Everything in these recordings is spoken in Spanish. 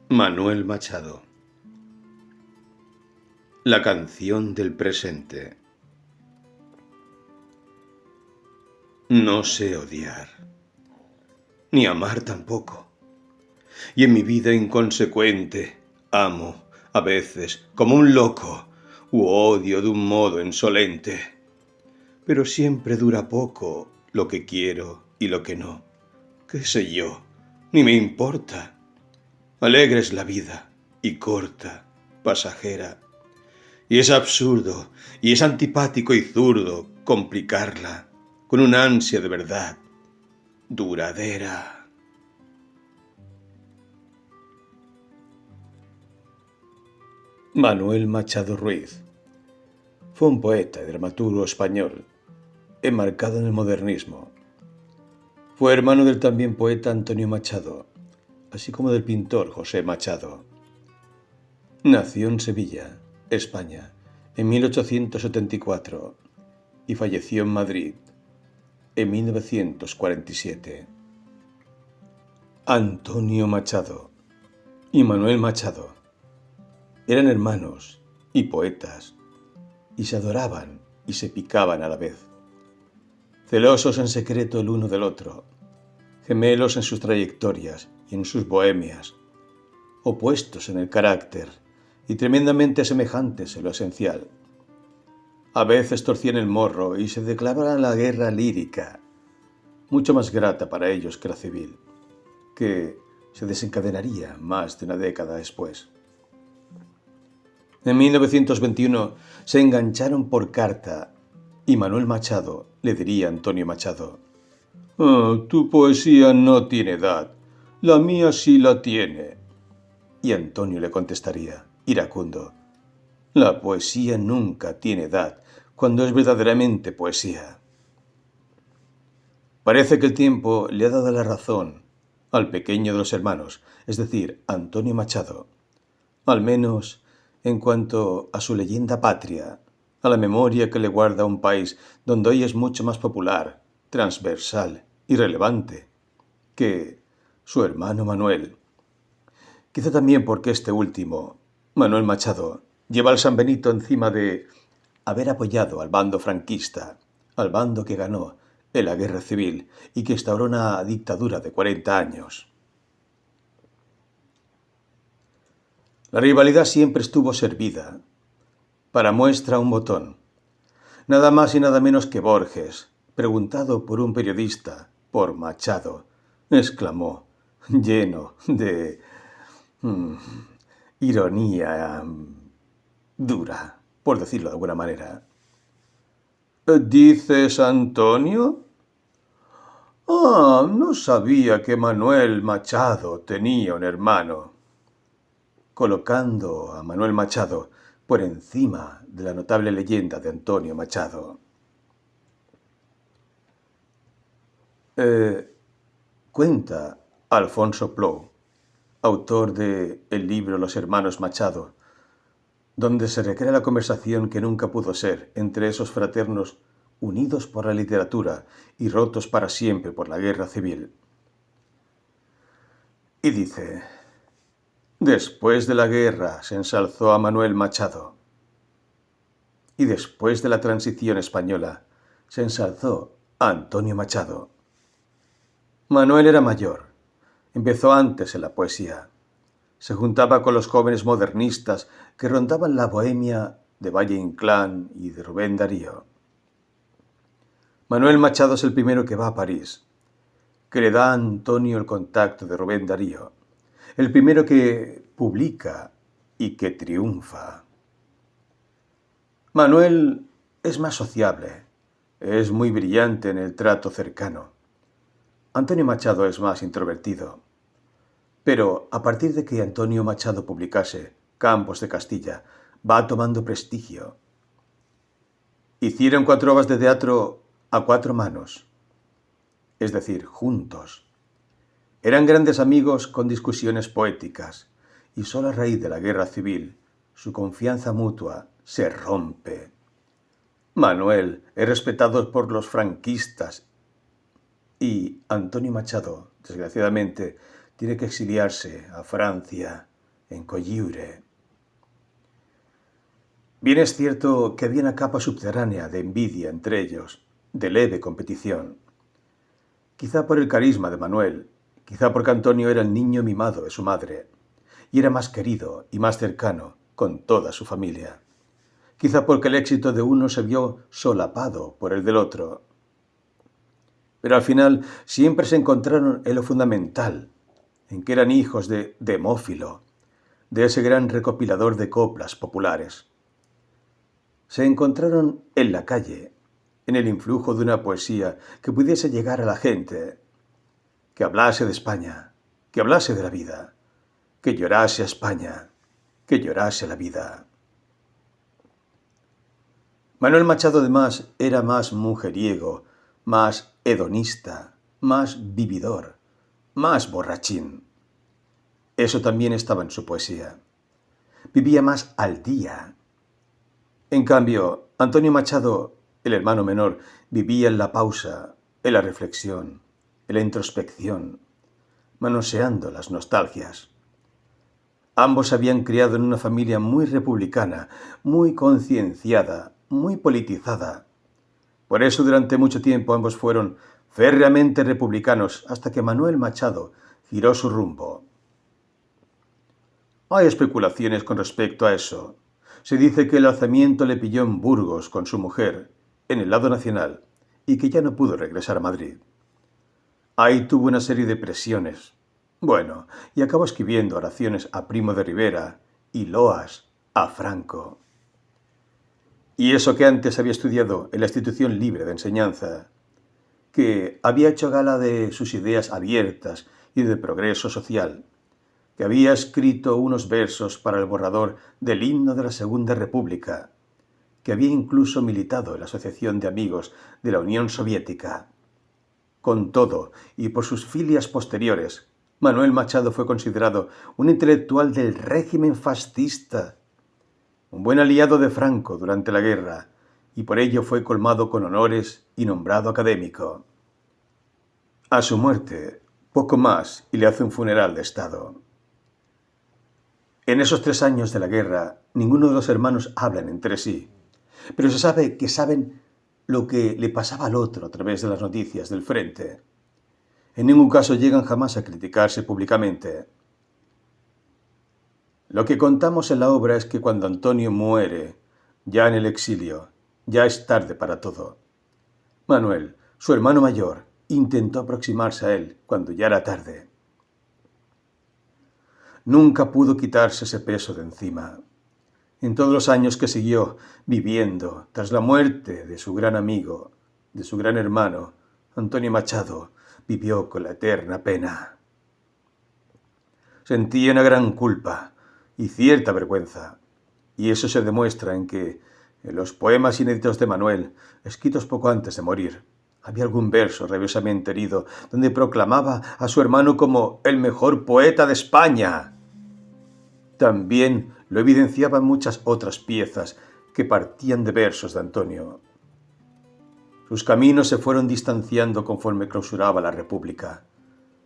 Manuel Machado. La canción del presente. No sé odiar, ni amar tampoco. Y en mi vida inconsecuente amo, a veces, como un loco, u odio de un modo insolente. Pero siempre dura poco lo que quiero y lo que no. ¿Qué sé yo? Ni me importa. Alegre es la vida, y corta, pasajera. Y es absurdo, y es antipático y zurdo complicarla con una ansia de verdad duradera. Manuel Machado Ruiz fue un poeta y dramaturgo español, enmarcado en el modernismo. Fue hermano del también poeta Antonio Machado, así como del pintor José Machado. Nació en Sevilla, España, en 1874 y falleció en Madrid en 1947. Antonio Machado y Manuel Machado eran hermanos y poetas, y se adoraban y se picaban a la vez, celosos en secreto el uno del otro, gemelos en sus trayectorias y en sus bohemias, opuestos en el carácter y tremendamente semejantes en lo esencial. A veces torcían el morro y se declaraban la guerra lírica, mucho más grata para ellos que la civil, que se desencadenaría más de una década después. En 1921 se engancharon por carta y Manuel Machado le diría a Antonio Machado: tu poesía no tiene edad, la mía sí la tiene. Y Antonio le contestaría, iracundo: la poesía nunca tiene edad cuando es verdaderamente poesía. Parece que el tiempo le ha dado la razón al pequeño de los hermanos, es decir, Antonio Machado, al menos en cuanto a su leyenda patria, a la memoria que le guarda un país donde hoy es mucho más popular, transversal y relevante que su hermano Manuel. Quizá también porque este último, Manuel Machado, lleva al San Benito encima de haber apoyado al bando franquista, al bando que ganó en la guerra civil y que instauró una dictadura de 40 años. La rivalidad siempre estuvo servida. Para muestra un botón. Nada más y nada menos que Borges, preguntado por un periodista, por Machado, exclamó, lleno de ironía dura, por decirlo de alguna manera: ¿dices Antonio? No sabía que Manuel Machado tenía un hermano. Colocando a Manuel Machado por encima de la notable leyenda de Antonio Machado. Cuenta Alfonso Plou, autor de el libro Los hermanos Machado, donde se recrea la conversación que nunca pudo ser entre esos fraternos unidos por la literatura y rotos para siempre por la guerra civil. Y dice: después de la guerra se ensalzó a Manuel Machado. Y después de la transición española se ensalzó a Antonio Machado. Manuel era mayor, empezó antes en la poesía. Se juntaba con los jóvenes modernistas que rondaban la bohemia de Valle Inclán y de Rubén Darío. Manuel Machado es el primero que va a París, que le da a Antonio el contacto de Rubén Darío, el primero que publica y que triunfa. Manuel es más sociable, es muy brillante en el trato cercano. Antonio Machado es más introvertido. Pero a partir de que Antonio Machado publicase Campos de Castilla, va tomando prestigio. Hicieron 4 obras de teatro a 4 manos, es decir, juntos. Eran grandes amigos con discusiones poéticas, y solo a raíz de la guerra civil, su confianza mutua se rompe. Manuel es respetado por los franquistas y Antonio Machado, desgraciadamente, tiene que exiliarse a Francia en Colliure. Bien es cierto que había una capa subterránea de envidia entre ellos, de leve competición. Quizá por el carisma de Manuel, quizá porque Antonio era el niño mimado de su madre, y era más querido y más cercano con toda su familia. Quizá porque el éxito de uno se vio solapado por el del otro. Pero al final siempre se encontraron en lo fundamental, en que eran hijos de Demófilo, de ese gran recopilador de coplas populares. Se encontraron en la calle, en el influjo de una poesía que pudiese llegar a la gente, que hablase de España, que hablase de la vida, que llorase a España, que llorase la vida. Manuel Machado además era más mujeriego, más hedonista, más vividor, más borrachín. Eso también estaba en su poesía. Vivía más al día. En cambio, Antonio Machado, el hermano menor, vivía en la pausa, en la reflexión, en la introspección, manoseando las nostalgias. Ambos se habían criado en una familia muy republicana, muy concienciada, muy politizada. Por eso durante mucho tiempo ambos fueron férreamente republicanos hasta que Manuel Machado giró su rumbo. Hay especulaciones con respecto a eso. Se dice que el alzamiento le pilló en Burgos con su mujer, en el lado nacional, y que ya no pudo regresar a Madrid. Ahí tuvo una serie de presiones. Bueno, y acabó escribiendo oraciones a Primo de Rivera y loas a Franco. Y eso que antes había estudiado en la institución libre de enseñanza, que había hecho gala de sus ideas abiertas y de progreso social, que había escrito unos versos para el borrador del himno de la Segunda República, que había incluso militado en la Asociación de Amigos de la Unión Soviética. Con todo, y por sus filias posteriores, Manuel Machado fue considerado un intelectual del régimen fascista, un buen aliado de Franco durante la guerra, y por ello fue colmado con honores y nombrado académico. A su muerte, poco más y le hace un funeral de Estado. En esos 3 años de la guerra, ninguno de los hermanos hablan entre sí, pero se sabe que saben lo que le pasaba al otro a través de las noticias del frente. En ningún caso llegan jamás a criticarse públicamente. Lo que contamos en la obra es que cuando Antonio muere, ya en el exilio, ya es tarde para todo. Manuel, su hermano mayor, intentó aproximarse a él cuando ya era tarde. Nunca pudo quitarse ese peso de encima. En todos los años que siguió viviendo tras la muerte de su gran amigo, de su gran hermano, Antonio Machado, vivió con la eterna pena. Sentía una gran culpa y cierta vergüenza, y eso se demuestra en que, en los poemas inéditos de Manuel, escritos poco antes de morir, había algún verso rabiosamente herido donde proclamaba a su hermano como el mejor poeta de España. También lo evidenciaban muchas otras piezas que partían de versos de Antonio. Sus caminos se fueron distanciando conforme clausuraba la República,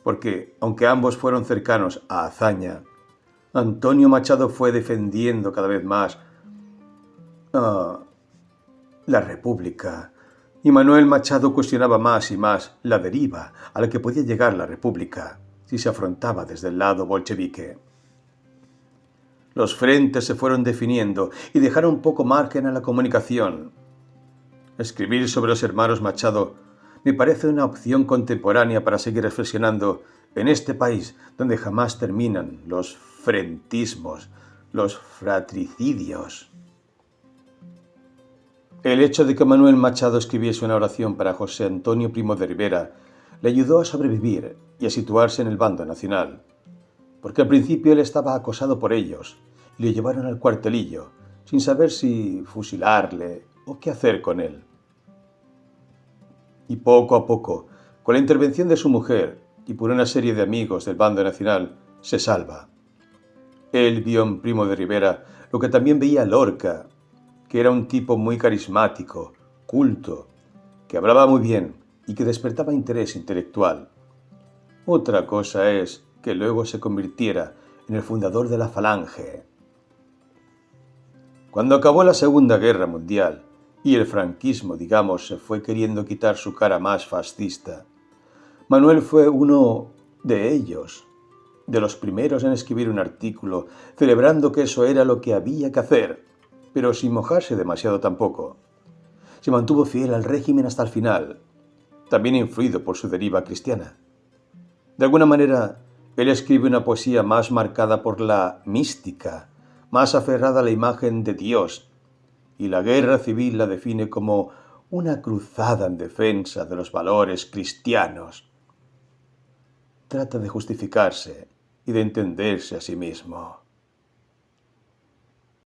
porque, aunque ambos fueron cercanos a Azaña, Antonio Machado fue defendiendo cada vez más la República, y Manuel Machado cuestionaba más y más la deriva a la que podía llegar la República si se afrontaba desde el lado bolchevique. Los frentes se fueron definiendo y dejaron poco margen a la comunicación. Escribir sobre los hermanos Machado me parece una opción contemporánea para seguir reflexionando en este país donde jamás terminan los frentismos, los fratricidios. El hecho de que Manuel Machado escribiese una oración para José Antonio Primo de Rivera le ayudó a sobrevivir y a situarse en el bando nacional, porque al principio él estaba acosado por ellos y le llevaron al cuartelillo, sin saber si fusilarle o qué hacer con él. Y poco a poco, con la intervención de su mujer y por una serie de amigos del bando nacional, se salva. Él vio en Primo de Rivera lo que también veía Lorca, que era un tipo muy carismático, culto, que hablaba muy bien y que despertaba interés intelectual. Otra cosa es que luego se convirtiera en el fundador de la Falange. Cuando acabó la Segunda Guerra Mundial y el franquismo, digamos, se fue queriendo quitar su cara más fascista, Manuel fue uno de ellos, de los primeros en escribir un artículo celebrando que eso era lo que había que hacer, pero sin mojarse demasiado tampoco. Se mantuvo fiel al régimen hasta el final, también influido por su deriva cristiana. De alguna manera, él escribe una poesía más marcada por la mística, más aferrada a la imagen de Dios, y la guerra civil la define como una cruzada en defensa de los valores cristianos. Trata de justificarse y de entenderse a sí mismo.